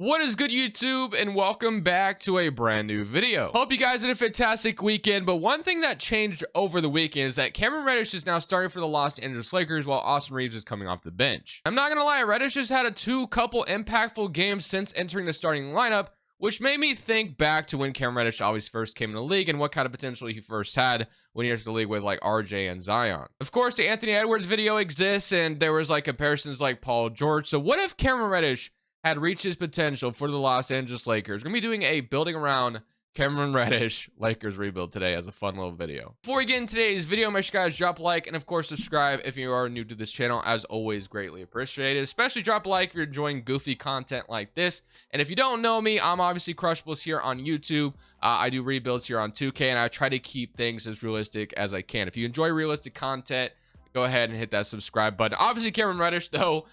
What is good, YouTube, and welcome back to a brand new video. Hope you guys had a fantastic weekend, but one thing that changed over the weekend is that Cameron Reddish is now starting for the Los Angeles Lakers while Austin Reeves is coming off the bench. I'm not gonna lie, Reddish has had a couple impactful games since entering the starting lineup, which made me think back to when Cameron Reddish always first came in the league and what kind of potential he first had when he entered the league with like RJ and Zion. Of course, the Anthony Edwards video exists, and there was like comparisons like Paul George. So what if Cameron Reddish had reached his potential for the Los Angeles Lakers? We're gonna be doing a building around Cameron Reddish Lakers rebuild today as a fun little video. Before we get into today's video, make sure you guys drop a like and of course subscribe if you are new to this channel. As always, greatly appreciated. Especially drop a like if you're enjoying goofy content like this. And if you don't know me, I'm obviously Crushables here on YouTube. I do rebuilds here on 2K, and I try to keep things as realistic as I can. If you enjoy realistic content, go ahead and hit that subscribe button. Obviously, Cameron Reddish, though,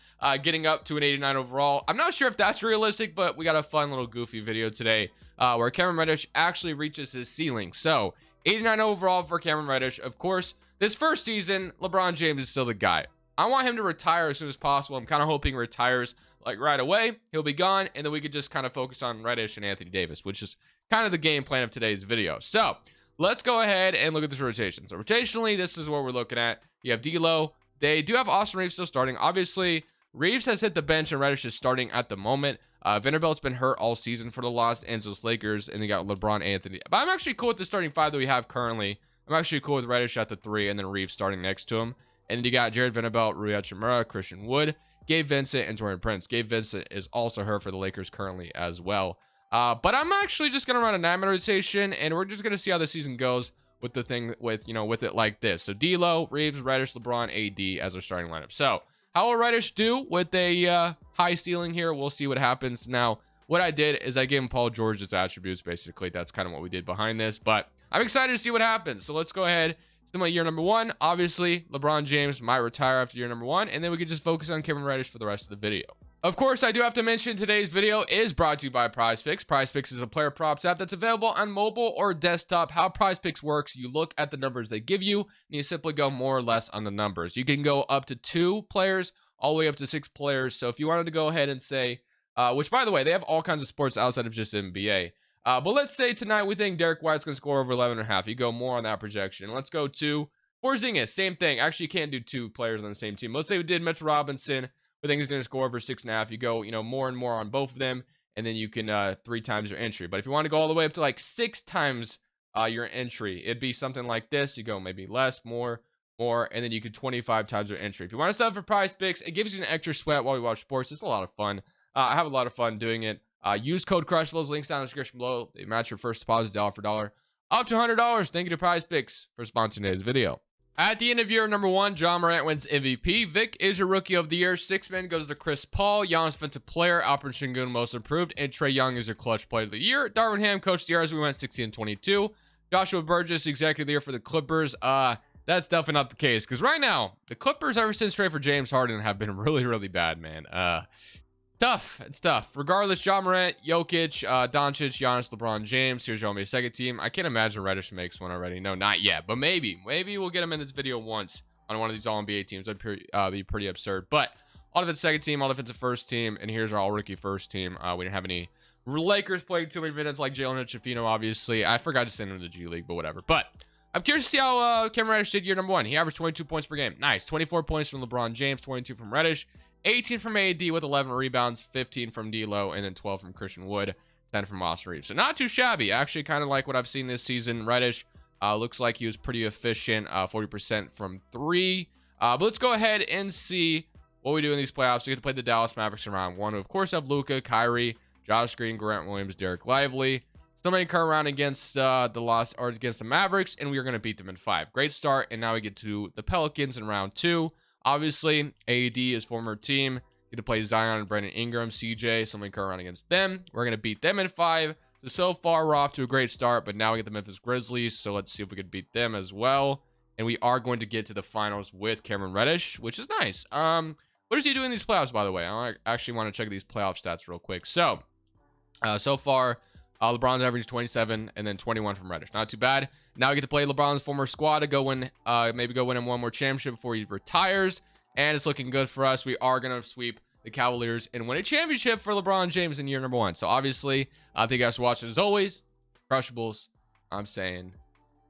getting up to an 89 overall. I'm not sure if that's realistic, but we got a fun little goofy video today where Cameron Reddish actually reaches his ceiling. So, 89 overall for Cameron Reddish. Of course, this first season, LeBron James is still the guy. I want him to retire as soon as possible. I'm kind of hoping he retires like right away. He'll be gone, and then we could just kind of focus on Reddish and Anthony Davis, which is kind of the game plan of today's video. So, let's go ahead and look at this rotation. So, rotationally, this is what we're looking at. You have D'Lo. They do have Austin Reeves still starting. Obviously, Reeves has hit the bench and Reddish is starting at the moment. Vanderbilt's been hurt all season for the Los Angeles Lakers, and they got LeBron, Anthony. But I'm actually cool with the starting five that we have currently. I'm actually cool with Reddish at the 3 and then Reeves starting next to him. And then you got Jared Vanderbilt, Rui Hachimura, Christian Wood, Gabe Vincent, and Taurean Prince. Gabe Vincent is also hurt for the Lakers currently as well. But I'm actually just going to run a 9-man rotation, and we're just going to see how the season goes with the thing with, with it like this. So D'Lo, Reeves, Reddish, LeBron, AD as our starting lineup. So how will Reddish do with a high ceiling here? We'll see what happens. Now, what I did is I gave him Paul George's attributes. Basically, that's kind of what we did behind this. But I'm excited to see what happens. So let's go ahead. So my year number 1, obviously, LeBron James might retire after year number 1. And then we could just focus on Cameron Reddish for the rest of the video. Of course, I do have to mention today's video is brought to you by PrizePicks. PrizePicks is a player props app that's available on mobile or desktop. How PrizePicks works, you look at the numbers they give you, and you simply go more or less on the numbers. You can go up to 2 players, all the way up to 6 players. So if you wanted to go ahead and say, which by the way, they have all kinds of sports outside of just NBA. But let's say tonight we think Derek White's going to score over 11.5. You go more on that projection. Let's go to Porzingis, same thing. Actually, you can't do 2 players on the same team. Let's say we did Mitchell Robinson. We think he's going to score over 6.5. You go, more and more on both of them, and then you can 3 times your entry. But if you want to go all the way up to like 6 times your entry, it'd be something like this. You go maybe less, more, and then you could 25 times your entry. If you want to set up for PrizePicks, it gives you an extra sweat while we watch sports. It's a lot of fun. I have a lot of fun doing it. Use code Crushables, links down in the description below. They match your first deposit dollar for dollar up to $100. Thank you to PrizePicks for sponsoring today's video. At the end of year number 1, John Morant wins MVP. Vic is your rookie of the year. 6 man goes to Chris Paul. Giannis defensive player. Alperen Sengun most improved. And Trae Young is your clutch player of the year. Darvin Ham coach the year as we went 16-22. Joshua Burgess executive of the year for the Clippers. That's definitely not the case, because right now the Clippers ever since trade for James Harden have been really, really bad, man. Tough. It's tough. Regardless, John Morant, Jokic, Doncic, Giannis, LeBron James. Here's your second team. I can't imagine Reddish makes one already. No, not yet. But maybe we'll get him in this video once on one of these All-NBA teams. That'd be pretty absurd. But all defensive second team, all defensive first team, and here's our all-rookie first team. We didn't have any Lakers playing too many minutes like Jalen Chafino, obviously. I forgot to send him to the G League, but whatever. But I'm curious to see how Cameron Reddish did year number 1. He averaged 22 points per game. Nice. 24 points from LeBron James, 22 from Reddish. 18 from AD with 11 rebounds, 15 from D'Lo, and then 12 from Christian Wood, 10 from Austin Reeves. So not too shabby. Actually, kind of like what I've seen this season. Reddish looks like he was pretty efficient, 40% from 3. But let's go ahead and see what we do in these playoffs. We get to play the Dallas Mavericks in round 1. We, of course, have Luka, Kyrie, Josh Green, Grant Williams, Derek Lively. Still making current round against against the Mavericks, and we are going to beat them in 5. Great start, and now we get to the Pelicans in round 2. Obviously, AD is former team. Get to play Zion and Brandon Ingram, CJ, something current around against them. We're going to beat them in 5. So far, we're off to a great start, but now we get the Memphis Grizzlies. So let's see if we can beat them as well. And we are going to get to the finals with Cameron Reddish, which is nice. What is he doing in these playoffs, by the way? I actually want to check these playoff stats real quick. So far, LeBron's averaging 27 and then 21 from Reddish. Not too bad. Now we get to play LeBron's former squad to go win, maybe go win him one more championship before he retires. And it's looking good for us. We are going to sweep the Cavaliers and win a championship for LeBron James in year number 1. So obviously, thank you guys for watching as always. Crushables, I'm saying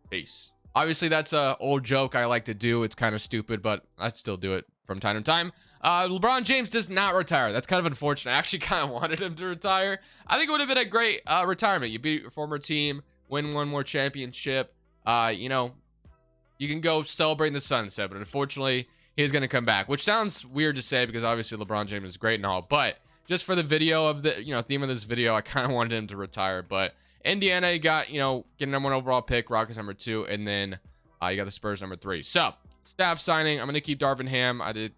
peace. Obviously, that's an old joke I like to do. It's kind of stupid, but I still do it from time to time. LeBron James does not retire. That's kind of unfortunate. I actually kind of wanted him to retire. I think it would have been a great retirement. You beat your former team, win one more championship. You know, you can go celebrate in the sunset, but unfortunately, he's going to come back, which sounds weird to say because obviously LeBron James is great and all, but just for the video of the, theme of this video, I kind of wanted him to retire. But Indiana, you got, getting number 1 overall pick, Rockets number 2, and then you got the Spurs number 3. So, staff signing, I'm going to keep Darvin Ham. I think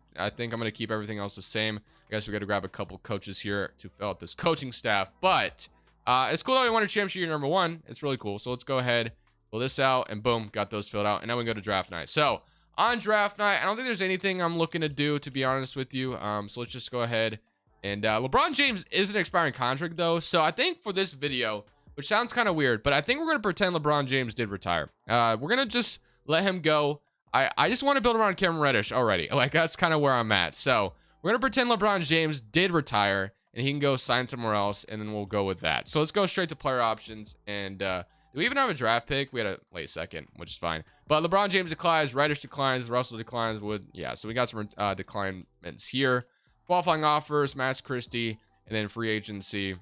I'm going to keep everything else the same. I guess we got to grab a couple coaches here to fill out this coaching staff, but it's cool that we won a championship year number 1. It's really cool. So let's go ahead, fill this out, and boom, got those filled out. And now we go to draft night. So on draft night, I don't think there's anything I'm looking to do, to be honest with you. So let's just go ahead. And LeBron James is an expiring contract, though. So I think for this video, which sounds kind of weird, but I think we're going to pretend LeBron James did retire. We're going to just let him go. I just want to build around Cameron Reddish already. Like, that's kind of where I'm at. So we're going to pretend LeBron James did retire, and he can go sign somewhere else, and then we'll go with that. So let's go straight to player options. And do we even have a draft pick? We had a late second, which is fine. But LeBron James declines, Reddish declines, Russell declines, yeah. So we got some declinements here. Qualifying offers, Max Christie, and then free agency.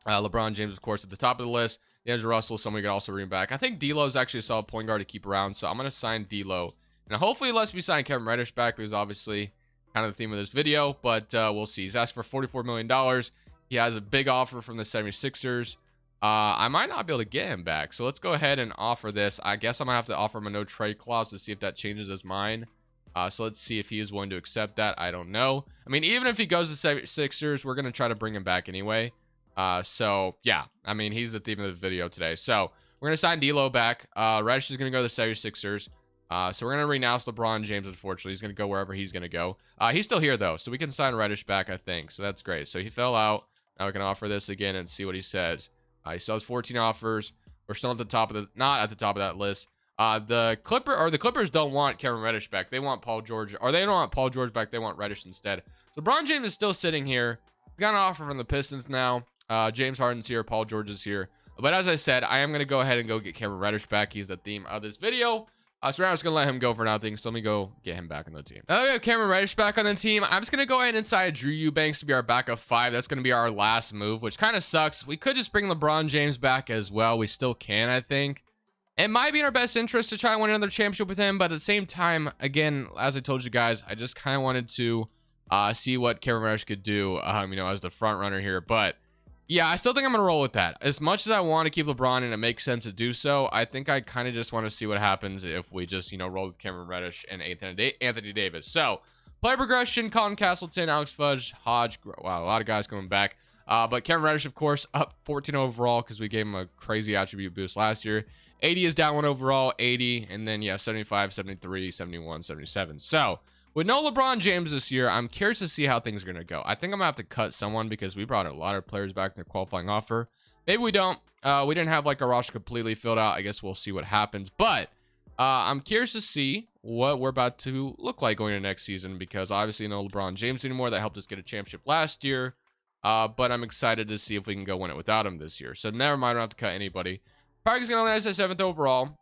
LeBron James, of course, at the top of the list. D'Angelo Russell, someone we could also bring back. I think D'Lo is actually a solid point guard to keep around, so I'm going to sign D'Lo. And hopefully lets me sign Kevin Reddish back, because obviously kind of the theme of this video, but we'll see. He's asked for $44 million. He has a big offer from the 76ers. I might not be able to get him back, so let's go ahead and offer this. I guess I'm going to have to offer him a no-trade clause to see if that changes his mind. So let's see if he is willing to accept that. I don't know. I mean, even if he goes to 76ers, we're going to try to bring him back anyway. So yeah, I mean, he's the theme of the video today. So we're going to sign D'Lo back. Reddish is going to go to the 76ers. So we're going to renounce LeBron James, unfortunately. He's going to go wherever he's going to go. He's still here, though, so we can sign Reddish back, I think. So that's great. So he fell out. Now we can offer this again and see what he says. He still has 14 offers. We're still at the top of the, not at the top of that list. The Clippers don't want Kevin Reddish back. They want Paul George, or they don't want Paul George back. They want Reddish instead. So LeBron James is still sitting here. He's got an offer from the Pistons now. James Harden's here. Paul George is here. But as I said, I am going to go ahead and go get Kevin Reddish back. He's the theme of this video. So I'm just going to let him go for nothing. So let me go get him back on the team. Now we have Cameron Reddish back on the team. I'm just going to go ahead and sign Drew Eubanks to be our backup 5. That's going to be our last move, which kind of sucks. We could just bring LeBron James back as well. We still can, I think. It might be in our best interest to try and win another championship with him. But at the same time, again, as I told you guys, I just kind of wanted to see what Cameron Reddish could do, as the front runner here. But yeah, I still think I'm going to roll with that. As much as I want to keep LeBron and it makes sense to do so, I think I kind of just want to see what happens if we just, roll with Cameron Reddish and Anthony Davis. So, player progression, Colin Castleton, Alex Fudge, Hodge. Wow, a lot of guys coming back. But Cameron Reddish, of course, up 14 overall because we gave him a crazy attribute boost last year. 80 is down 1 overall, 80, and then, yeah, 75, 73, 71, 77. So, with no LeBron James this year, I'm curious to see how things are going to go. I think I'm going to have to cut someone because we brought a lot of players back in their qualifying offer. Maybe we don't. We didn't have like a roster completely filled out. I guess we'll see what happens. But I'm curious to see what we're about to look like going into next season because obviously no LeBron James anymore. That helped us get a championship last year. But I'm excited to see if we can go win it without him this year. So never mind, I don't have to cut anybody. Parker's going to land us at 7th overall.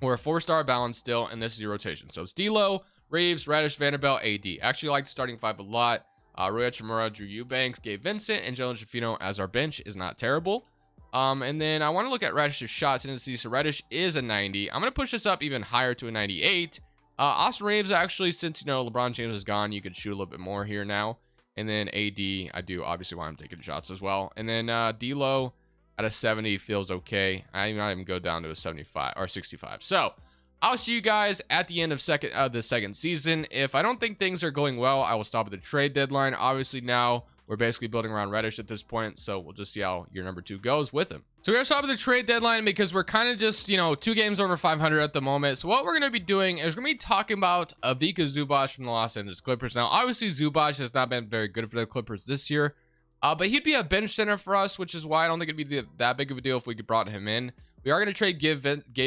We're a 4-star balance still, and this is your rotation. So it's D'Lo, Reeves, Reddish, Vanderbilt, AD. Actually like the starting 5 a lot. Rui Hachimura, Drew Eubanks, Gabe Vincent, and Jalen Shafino as our bench is not terrible. And then I want to look at Reddish's shot tendency. So Reddish is a 90. I'm going to push this up even higher to a 98. Austin Reeves, actually, since, LeBron James is gone, you could shoot a little bit more here now. And then AD, I do obviously want him taking shots as well. And then D'Lo at a 70 feels okay. I might even go down to a 75 or 65. So I'll see you guys at the end of the second season. If I don't think things are going well, I will stop at the trade deadline. Obviously now we're basically building around Reddish at this point, so we'll just see how year number 2 goes with him. So we're gonna stop at the trade deadline because we're kind of just 2 games over 500 at the moment. So what we're gonna be doing is we're gonna be talking about Ivica Zubac from the Los Angeles Clippers. Now obviously Zubac has not been very good for the Clippers this year, but he'd be a bench center for us, which is why I don't think it'd be that big of a deal if we could brought him in. We are going to trade Gabe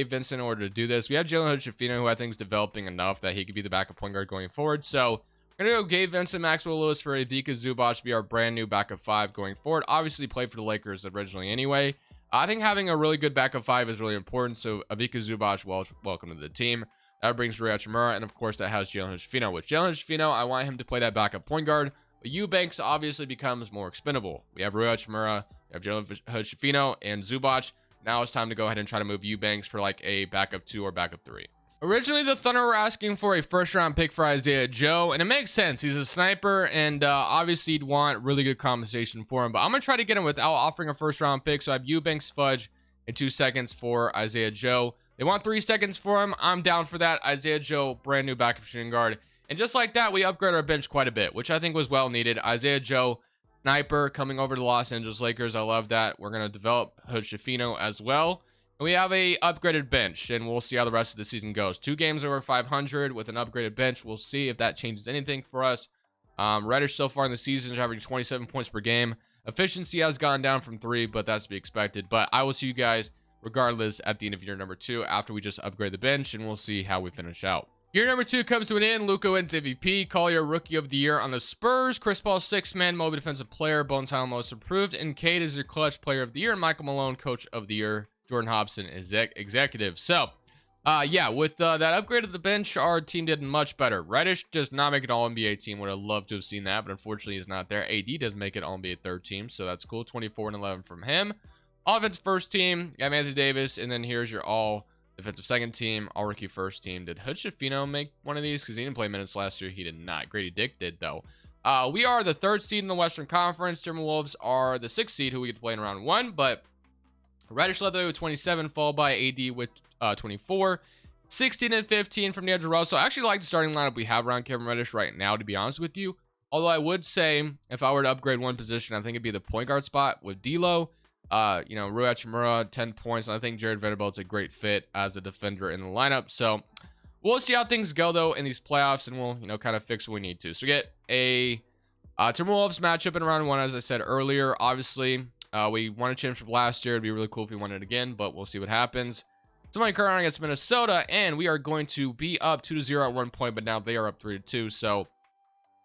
Vincent in order to do this. We have Jalen Shafino, who I think is developing enough that he could be the backup point guard going forward. So I'm gonna go Gabe Vincent, Maxwell Lewis for Ivica Zubac to be our brand new backup 5 going forward. Obviously played for the Lakers originally anyway. I think having a really good backup 5 is really important. So Ivica Zubac, welcome to the team. That brings Rui Hachimura, and of course that has Jalen Hood-Schifino. With Jalen Hood-Schifino, I want him to play that backup point guard. But Eubanks obviously becomes more expendable. We have Rui Hachimura, we have Jalen Hood-Schifino, and Zubac. Now it's time to go ahead and try to move Eubanks for like a backup 2 or backup 3. Originally, the Thunder were asking for a first-round pick for Isaiah Joe, and it makes sense. He's a sniper, and obviously you'd want really good compensation for him. But I'm going to try to get him without offering a first-round pick, so I have Eubanks, Fudge, and 2 seconds for Isaiah Joe. They want 3 seconds for him. I'm down for that. Isaiah Joe, brand new backup shooting guard. And just like that, we upgrade our bench quite a bit, which I think was well needed. Isaiah Joe, sniper, coming over to the Los Angeles Lakers. I love that. We're going to develop Hood-Schifino as well. We have a upgraded bench, and we'll see how the rest of the season goes. 2 games over 500 with an upgraded bench. We'll see if that changes anything for us. Reddish so far in the season is averaging 27 points per game. Efficiency has gone down from 3, but that's to be expected. But I will see you guys regardless at the end of year number 2 after we just upgrade the bench, and we'll see how we finish out. Year number 2 comes to an end. Luka wins MVP. Collier, Rookie of the Year on the Spurs. Chris Paul, 6th man, Mobley Defensive Player. Bones Highland, Most Improved. And Cade is your Clutch Player of the Year. Michael Malone, Coach of the Year. Jordan Hobson, Executive. So, yeah, with that upgrade of the bench, our team did much better. Reddish does not make an All-NBA team. Would have loved to have seen that, but unfortunately he's not there. AD does make it All-NBA 3rd team, so that's cool. 24 and 11 from him. Offense 1st team, you have Anthony Davis, and then here's your All-Defensive 2nd team, All-Rookie 1st team. Did Hood-Schifino make one of these? Because he didn't play minutes last year. He did not. Grady Dick did, though. We are the 3rd seed in the Western Conference. Timberwolves are the 6th seed, who we get to play in round 1, but Reddish led the way with 27, followed by AD with 24. 16 and 15 from the edge of Russell. I actually like the starting lineup we have around Kevin Reddish right now, to be honest with you. Although I would say, if I were to upgrade one position, I think it'd be the point guard spot with D'Lo. You know, Rui Hachimura, 10 points. And I think Jared Vanderbilt's a great fit as a defender in the lineup. So we'll see how things go, though, in these playoffs, and we'll, you know, kind of fix what we need to. So we get a Timberwolves matchup in round 1, as I said earlier. Obviously, we won a championship last year. It'd be really cool if we won it again, but we'll see what happens. Somebody currently against Minnesota, and we are going to be up 2-0 at one point, but now they are up 3-2. So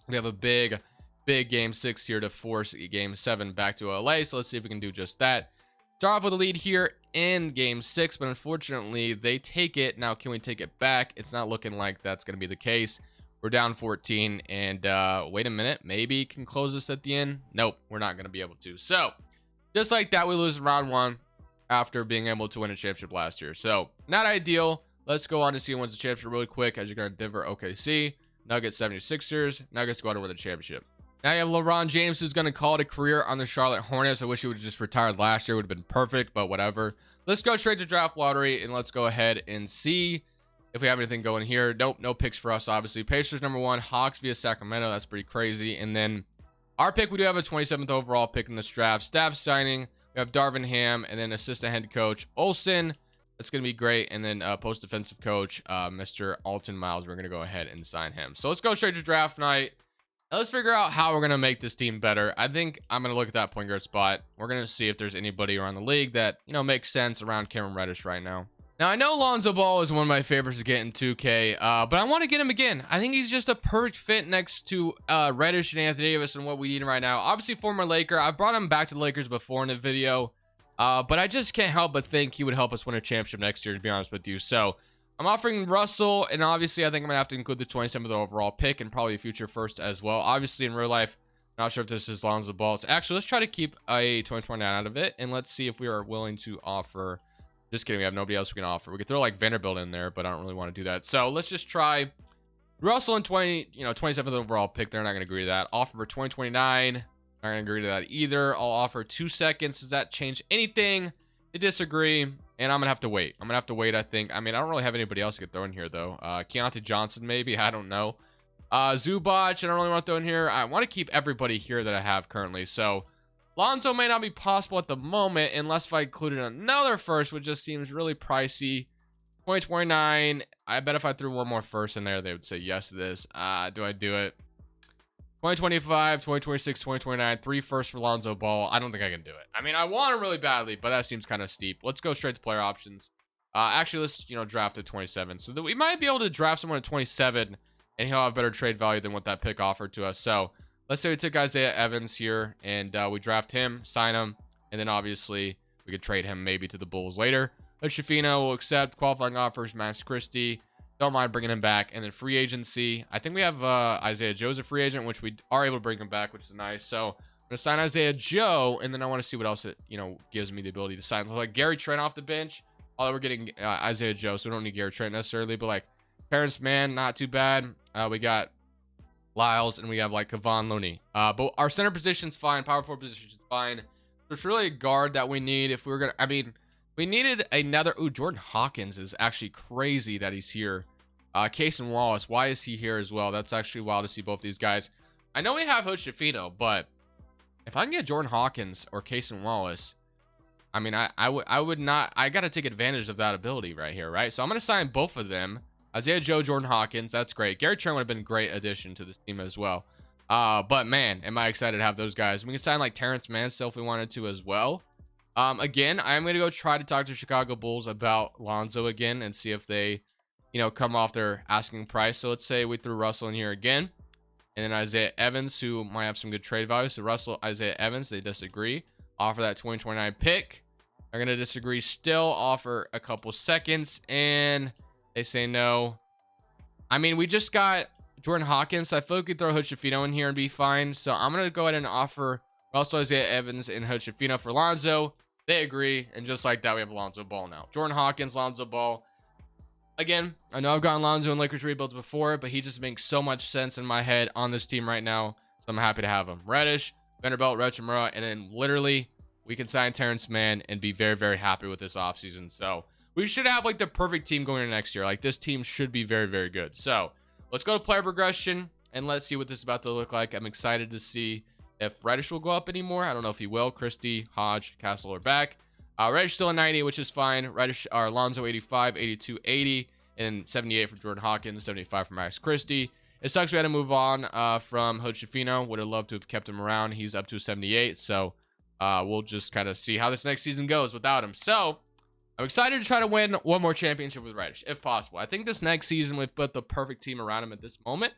we have a big game 6 here to force game 7 back to LA. So let's see if we can do just that. Start off with a lead here in game 6, but unfortunately they take it. Now, can we take it back? It's not looking like that's going to be the case. We're down 14, and wait a minute, maybe can close this at the end. Nope, we're not going to be able to. So just like that, we lose round 1 after being able to win a championship last year. So not ideal. Let's go on to see who wins the championship really quick. As you're going to Denver, OKC, Nuggets, 76ers. Nuggets go on to win the championship. Now you have LeBron James, who's going to call it a career on the Charlotte Hornets. I wish he would have just retired last year. Would have been perfect, but whatever. Let's go straight to draft lottery, and let's go ahead and see if we have anything going here. Nope, no picks for us, obviously. Pacers number 1, Hawks via Sacramento. That's pretty crazy. And then our pick, we do have a 27th overall pick in this draft. Staff signing, we have Darvin Ham, and then assistant head coach Olsen. That's going to be great. And then post defensive coach, Mr. Alton Miles. We're going to go ahead and sign him. So let's go straight to draft night. Now let's figure out how we're going to make this team better. I think I'm going to look at that point guard spot. We're going to see if there's anybody around the league that, you know, makes sense around Cameron Reddish right now. Now, I know Lonzo Ball is one of my favorites to get in 2K, but I want to get him again. I think he's just a perfect fit next to Reddish and Anthony Davis and what we need right now. Obviously, former Laker. I brought him back to the Lakers before in the video, but I just can't help but think he would help us win a championship next year, to be honest with you. So I'm offering Russell, and obviously, I think I'm going to have to include the 27th overall pick and probably a future first as well. Obviously, in real life, not sure if this is Lonzo Ball. So actually, let's try to keep a 2029 out of it, and let's see if we are willing to offer. Just kidding, we have nobody else we can offer. We could throw like Vanderbilt in there, but I don't really want to do that. So let's just try Russell and 27th overall pick. They're not going to agree to that. Offer for 2029. Not going to agree to that either. I'll offer 2 seconds. Does that change anything? They disagree, and I'm going to have to wait. I'm going to have to wait, I think. I mean, I don't really have anybody else to get thrown here, though. Keontae Johnson, maybe. I don't know. Zubac, I don't really want to throw in here. I want to keep everybody here that I have currently. So Lonzo may not be possible at the moment unless if I included another first, which just seems really pricey. 2029. I bet if I threw one more first in there, they would say yes to this. Do I do it? 2025, 2026, 2029. 3 firsts for Lonzo Ball. I don't think I can do it. I mean, I want him really badly, but that seems kind of steep. Let's go straight to player options. Actually, let's draft at 27. So that we might be able to draft someone at 27 and he'll have better trade value than what that pick offered to us. So let's say we took Isaiah Evans here and we draft him, sign him, and then obviously we could trade him maybe to the Bulls later. But Shafino will accept qualifying offers. Max Christie, don't mind bringing him back. And then free agency, I think we have Isaiah Joe as a free agent, which we are able to bring him back, which is nice. So I'm gonna sign Isaiah Joe, and then I want to see what else it gives me the ability to sign. So like Gary Trent off the bench. Although we're getting Isaiah Joe, so we don't need Gary Trent necessarily. But like Terrence Mann, not too bad. We got Lyles, and we have like Kevon Looney. But our center position's fine. Power forward position's fine. There's really a guard that we need if we were gonna. I mean, we needed another. Ooh, Jordan Hawkins is actually crazy that he's here. Cason Wallace, why is he here as well? That's actually wild to see both these guys. I know we have Hood Shafino, but if I can get Jordan Hawkins or Cason Wallace, I mean, I would not. I got to take advantage of that ability right here, right? So I'm gonna sign both of them. Isaiah Joe, Jordan Hawkins, that's great. Gary Trent would have been a great addition to this team as well. But man, am I excited to have those guys. We can sign like Terrence Mann still if we wanted to as well. Again, I'm gonna go try to talk to Chicago Bulls about Lonzo again and see if they, come off their asking price. So let's say we threw Russell in here again, and then Isaiah Evans, who might have some good trade value. So Russell, Isaiah Evans, they disagree. Offer that 2029 pick. They're gonna disagree still. Offer a couple seconds, and they say no. I mean, we just got Jordan Hawkins, so I feel like we throw Hood Shafino in here and be fine. So I'm gonna go ahead and offer Russell, Isaiah Evans, and Hood Shafino for Lonzo. They agree, and just like that, we have Lonzo Ball now. Jordan Hawkins, Lonzo Ball. Again, I know I've gotten Lonzo in Lakers rebuilds before, but he just makes so much sense in my head on this team right now, so I'm happy to have him. Reddish, Vanderbilt, Rechimura, and then literally we can sign Terrence Mann and be very, very happy with this offseason. So we should have like the perfect team going into next year. Like this team should be very, very good. So let's go to player progression and let's see what this is about to look like. I'm excited to see if Reddish will go up anymore. I don't know if he will. Christie, Hodge, Castle are back. Reddish still a 90, which is fine. Reddish are Alonzo 85, 82, 80, and 78 for Jordan Hawkins, 75 for Max Christie. It sucks we had to move on from Hood Shafino. Would have loved to have kept him around. He's up to 78, so we'll just kind of see how this next season goes without him. So I'm excited to try to win one more championship with Reddish, if possible. I think this next season we've put the perfect team around him at this moment.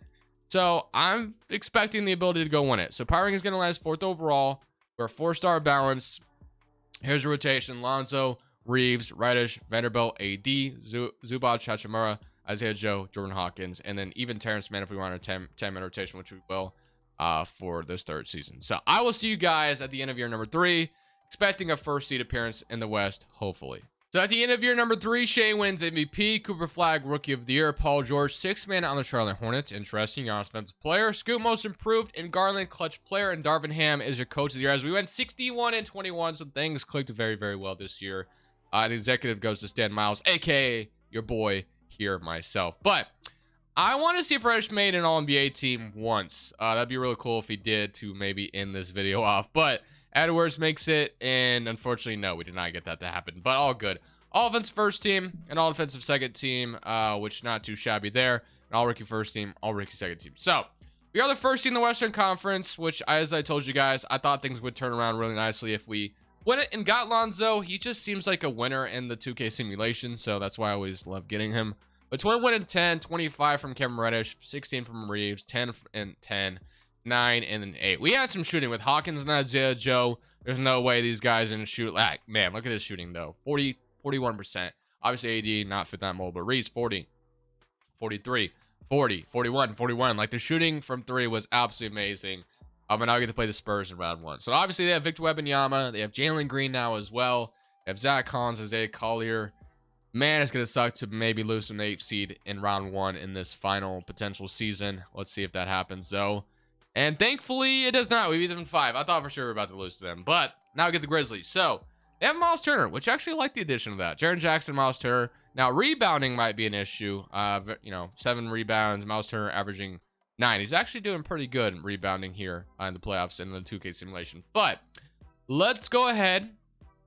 So I'm expecting the ability to go win it. So power ranking is going to last 4th overall. We're a 4-star balance. Here's the rotation: Lonzo, Reeves, Reddish, Vanderbilt, AD, Zubac, Hachimura, Isaiah Joe, Jordan Hawkins, and then even Terrence Mann if we want a 10-man rotation, which we will for this 3rd season. So I will see you guys at the end of year number 3, expecting a 1st seed appearance in the West, hopefully. So at the end of year number 3, Shea wins MVP, Cooper Flag Rookie of the Year, Paul George 6th man on the Charlotte Hornets. Interesting, young offensive player. Scoot Most Improved, and Garland Clutch Player, and Darvin Ham is your Coach of the Year. As we went 61-21, so things clicked very, very well this year. The executive goes to Stan Miles, aka your boy here myself. But I want to see if Reddish made an All-NBA team once. That'd be really cool if he did, to maybe end this video off. But Edwards makes it, and unfortunately, no, we did not get that to happen, but all good. All offense first team, and all defensive second team, which not too shabby there. And all rookie first team, all rookie second team. So, we are the first team in the Western Conference, which, as I told you guys, I thought things would turn around really nicely if we win it and got Lonzo. He just seems like a winner in the 2K simulation, so that's why I always love getting him. But 21 and 10, 25 from Cameron Reddish, 16 from Reeves, 10 and 10. 9 and then 8. We had some shooting with Hawkins and Isaiah Joe. There's no way these guys didn't shoot. Like, man, look at this shooting though. 41%. Obviously AD not fit that mold, but Reeves 40, 43, 40, 41, 41. Like the shooting from 3 was absolutely amazing. And now we get to play the Spurs in round 1. So obviously they have Victor Wembanyama. They have Jalen Green now as well. They have Zach Collins, Isaiah Collier. Man, it's gonna suck to maybe lose from the 8th seed in round 1 in this final potential season. Let's see if that happens though. And thankfully, it does not. We beat them in 5. I thought for sure we were about to lose to them. But now we get the Grizzlies. So, they have Miles Turner, which I actually like the addition of that. Jaren Jackson, Miles Turner. Now, rebounding might be an issue. 7 rebounds. Miles Turner averaging 9. He's actually doing pretty good rebounding here in the playoffs in the 2K simulation. But, let's go ahead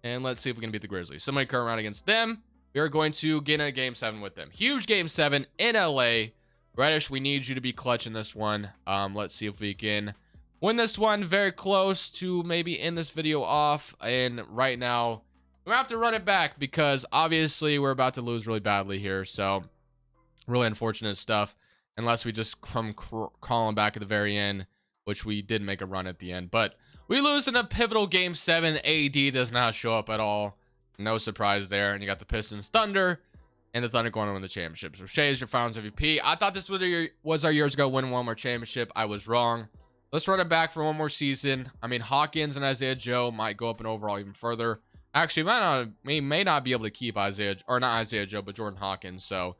and let's see if we can beat the Grizzlies. Somebody come around against them. We are going to get in a Game 7 with them. Huge Game 7 in LA. Reddish, we need you to be clutch in this one. Let's see if we can win this one. Very close to maybe end this video off. And right now, we have to run it back because obviously we're about to lose really badly here. So, really unfortunate stuff. unless we just come crawling back at the very end, which we did make a run at the end. But we lose in a pivotal game 7. AD does not show up at all. No surprise there. And you got the Pistons Thunder, and the Thunder going to win the championship. So Shea is your Finals MVP. I thought this was our years ago, win one more championship. I was wrong. Let's run it back for one more season. I mean, Hawkins and Isaiah Joe might go up in overall even further. Actually, we may not be able to keep Isaiah, or not Isaiah Joe, but Jordan Hawkins. So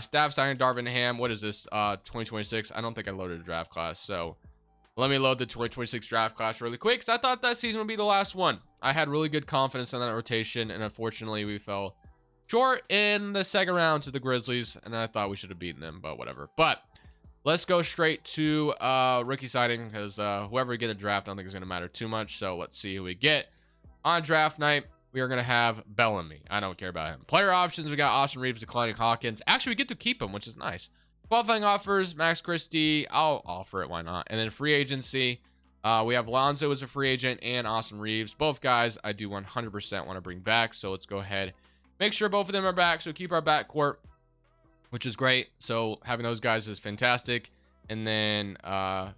staff signing Darvin Ham. What is this? 2026. I don't think I loaded a draft class. So let me load the 2026 draft class really quick, because I thought that season would be the last one. I had really good confidence in that rotation, and unfortunately, we fell short in the second round to the Grizzlies, and I thought we should have beaten them, but whatever. But let's go straight to rookie signing, because whoever we get in the draft, I don't think is going to matter too much. So let's see who we get. On draft night, we are going to have Bellamy. I don't care about him. Player options, we got Austin Reeves, declining Hawkins. Actually, we get to keep him, which is nice. Qualifying offers, Max Christie. I'll offer it, why not? And then free agency, we have Lonzo as a free agent and Austin Reeves. Both guys I do 100% want to bring back, so let's go ahead. Make sure both of them are back, so keep our backcourt, which is great. So having those guys is fantastic. And then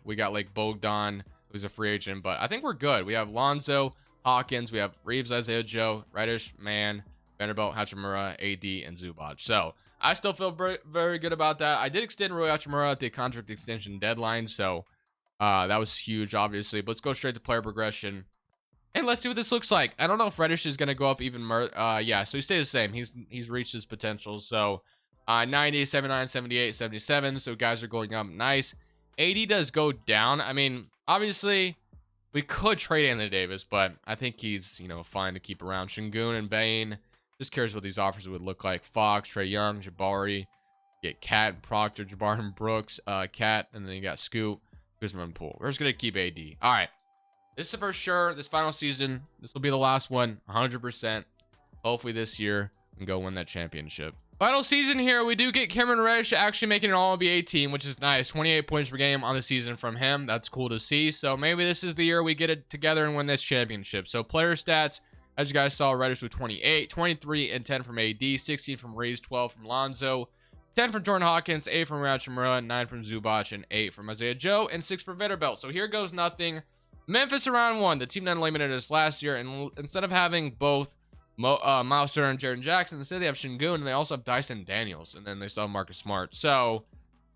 we got like Bogdan, who's a free agent, but I think we're good. We have Lonzo, Hawkins, we have Reeves, Isaiah Joe, Reddish, Man, Vanderbilt, Hachimura, AD, and Zubac. So I still feel very, very good about that. I did extend Rui Hachimura at the contract extension deadline, so that was huge, obviously. But let's go straight to player progression. And let's see what this looks like. I don't know if Reddish is going to go up even more. Yeah, so he stays the same. He's reached his potential. So 90, 79, 78, 77. So guys are going up. Nice. AD does go down. I mean, obviously, we could trade Anthony Davis, but I think he's, you know, fine to keep around. Şengün and Bane. Just curious what these offers would look like. Fox, Trae Young, Jabari. Get Cat, Proctor, Jabari, and Brooks. Cat, and then you got Scoot, Kuzma, and Poole. We're just going to keep AD. All right. This is for sure. This final season, this will be the last one, 100%. Hopefully this year, we can go win that championship. Final season here, we do get Cameron Reddish actually making an All-NBA team, which is nice. 28 points per game on the season from him. That's cool to see. So maybe this is the year we get it together and win this championship. So player stats, as you guys saw, Reddish with 28, 23 and 10 from AD, 16 from Reeves, 12 from Lonzo, 10 from Jordan Hawkins, 8 from Hachimura, 9 from Zubac, and 8 from Isaiah Joe, and 6 from Vanderbilt. So here goes nothing. Memphis around 1, the team that eliminated us last year, and instead of having both Miles Turner and Jaren Jackson, instead they have Şengün, and they also have Dyson Daniels, and then they still have Marcus Smart. So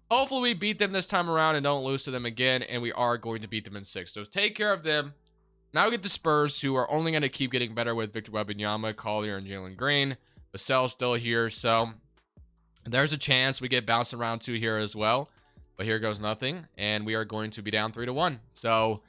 hopefully we beat them this time around and don't lose to them again, and we are going to beat them in 6. So take care of them. Now we get the Spurs, who are only going to keep getting better with Victor Wembanyama, Collier, and Jalen Green. Vassell's still here, so there's a chance we get bounced in round 2 here as well. But here goes nothing, and we are going to be down 3-1. So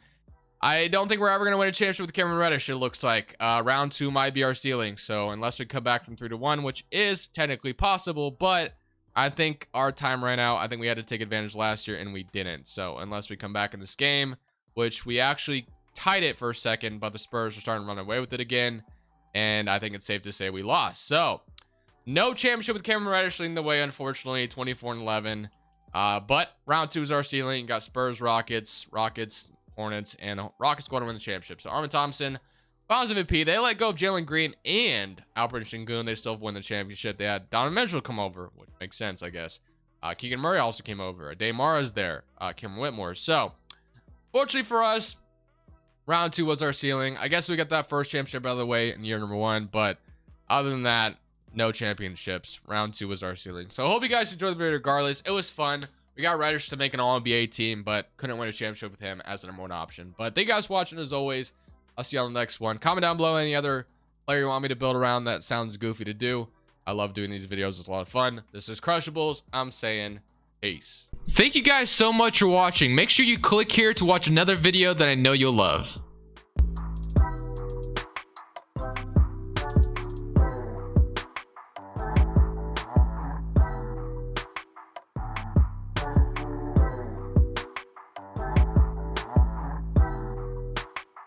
I don't think we're ever going to win a championship with Cameron Reddish, it looks like. Round 2 might be our ceiling. So unless we come back from 3-1, which is technically possible, but I think our time ran out. I think we had to take advantage last year, and we didn't. So unless we come back in this game, which we actually tied it for a second, but the Spurs are starting to run away with it again, and I think it's safe to say we lost. So no championship with Cameron Reddish leading the way, unfortunately, 24-11. But round 2 is our ceiling. You got Spurs, Rockets, Hornets, and Rockets going to win the championship. So Armin Thompson, Finals MVP. They let go of Jalen Green and Alperen Şengün. They still win the championship. They had Donovan Mitchell come over, which makes sense, I guess. Keegan Murray also came over. Daymara's there. Kim Whitmore. So fortunately for us, round 2 was our ceiling. I guess we got that first championship out of the way in year number 1, but other than that, no championships. Round 2 was our ceiling. So I hope you guys enjoyed the video regardless. It was fun. We got Reddish to make an All-NBA team, but couldn't win a championship with him as an number 1 option. But thank you guys for watching as always. I'll see you on the next one. Comment down below any other player you want me to build around that sounds goofy to do. I love doing these videos. It's a lot of fun. This is Crushables. I'm saying peace. Thank you guys so much for watching. Make sure you click here to watch another video that I know you'll love.